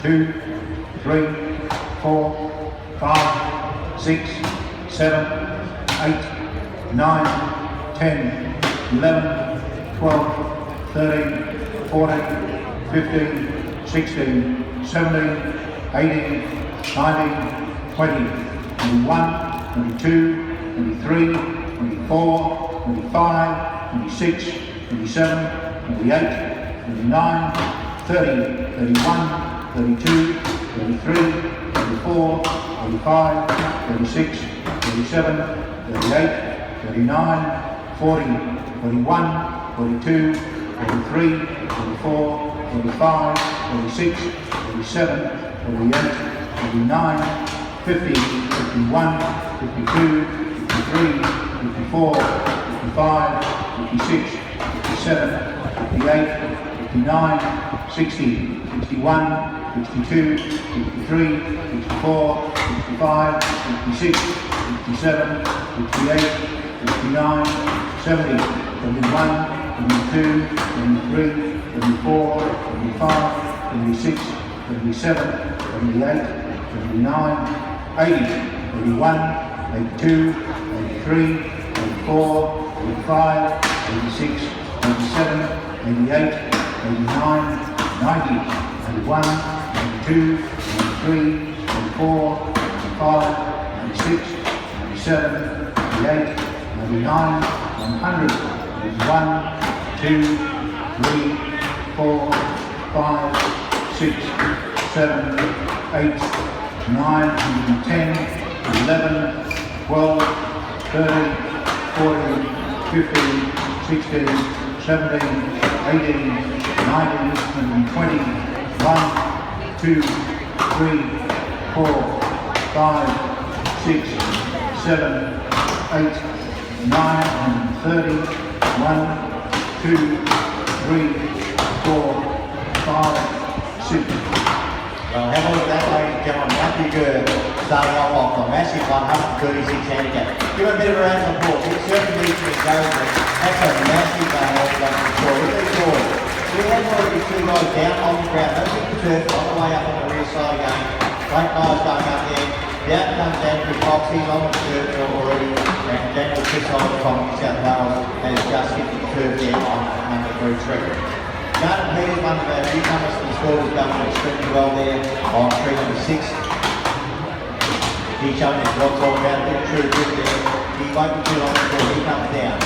2, 3, 4, 5, 6, 7, 8, 9, 10, 11, 12, 13, 14, 15, 16, 17, 18, 19, 20, 21, 22, 23, 24, 25, 26, 27, 28, 29, 30, 31, 32, 33, 34, 35, 36, 37, 38, 39, 40, 41, 42, 43, 44, 45, 46, 47, 48, 49, 50, 51, 52, 53, 54, 55, 56, 57, 58, 59, 60, 61, 62, 63, 64, 65, 66, 67, 68, 69, 70, 71, 72, 73, 74, 75, 76, 77, 78, 79, 80, 81, 82, 83, 84, 85, 86, 87, 88, 89, 90, 91, 92, 93, 94, 95, 96, 97, 98, 99, 100, 1, 2, 3, 4, 5, 6, 7, 8, 9, 10, 11, 12, 13, 14, 15, 16, 17, 18, 19, 20, 1, 2, 3, 4, 5, 6, 7, 8, 9, 30, 1, 2, 3, 4, 5, 6. Well, have a look at that, ladies and gentlemen. Matthew Gurr starting off the massive 136 handicap. Give him a bit of a round of applause. It certainly needs some encouragement. That's a massive score. Look at these boys. We have already two guys down on the ground. Those are the turf on the way up on the rear side again. Great guys going up there. Down comes Andrew Fox. He's on the turf already. And Daniel Chisholm from New South Wales has just hit the curve there on number 3. Garden Peters, one of our newcomers to the score, was going extremely well there on 3 number 6. He's showing his what's all about, a bit of true grip there. He won't be too long before he comes down.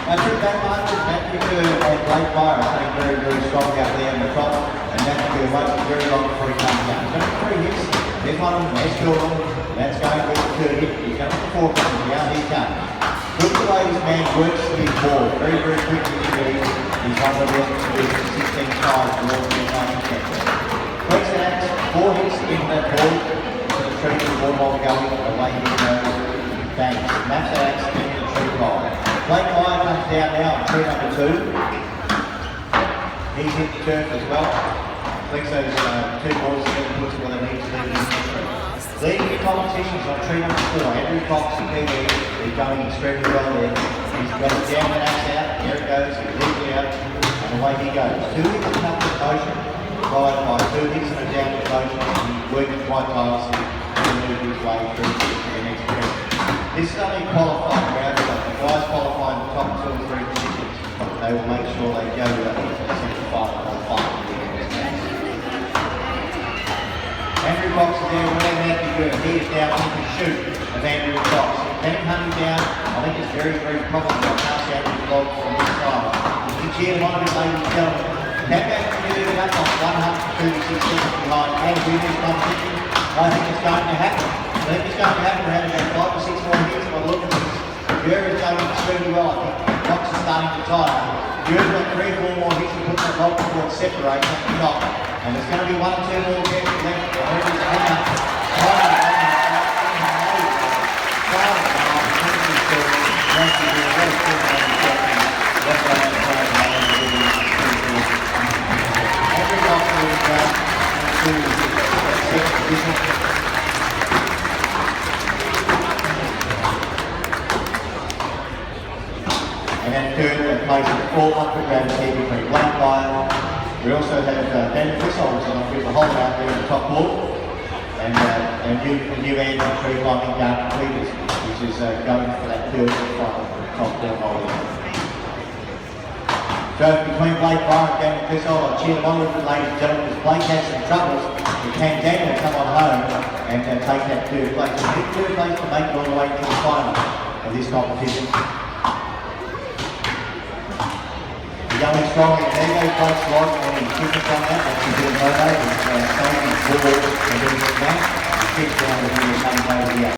Now through back markers, Matthew Gurr and Blake Meyer are staying very, very strong out there on the top. And Matthew Gurr won't be very long before he comes down. He's got 3 hits. There's one of them, there's 2 of them. That's going with the 3rd hit. He's going to the 4th one. Now he's done. Look at the way this man works his ball. Very, very quickly he moves. He's one of the best to do 16 tries for all the 19 Breaks an axe, 4 hits in that ball. To the tree, the ball while going, away he goes. Bang. Snaps that axe in the tree line. Blake Meyer comes down now on tree number 2. He's hit the turf as well. Flicks those 2 balls and puts it where they need to do in the tree. Leading the competitions on tree number 4, Andrew Fox and Kiwi is going extremely well there. He's got it down and axe out, there it goes, he's leaping out, and away he goes. 2 hits in up with motion, followed by 2 hits in a down with motion, and he's working quite nicely to move his way through to the next round. This is only a qualifying round, but the guys qualifying the top 2 or 3 positions, they will make sure they go to the semi-final or final. Andrew Fox is there, where Matthew Gurr. He is now in the shoot of Andrew Fox. Can he hunt him down? I think it's very, very probable. I can't see Andrew Fox from this side. You can cheer one of his ladies and gentlemen. Can Matthew Gurr get up on 136 seconds behind and win this competition? I think it's going to happen. I think it's going to happen. We're having about 5 or 6 more hits by the look at this. Gurr is going extremely well. I think Fox is starting to tire. Gurr's got 3 or 4 more hits to put that log before it separates at the top. And there's going to be 1 or 2 more games left. And then third place at 400 grams here between Blake Meyer We also have Daniel Whistle, which is on with the hole out there in the top court. And new end tree climbing down Peters, which is going for that third final top court hole. So between Blake Byron and Daniel Whistle, I'll cheer them on, ladies and gentlemen, because Blake has some troubles. Can Daniel come on home and take that third place? So third place to make it all the way to the final of this competition. The young and strong, and there goes Blake Slot, and he's kicking from that. That's a good photo. He's saving his ball and doing that. He kicks down the middle of the here.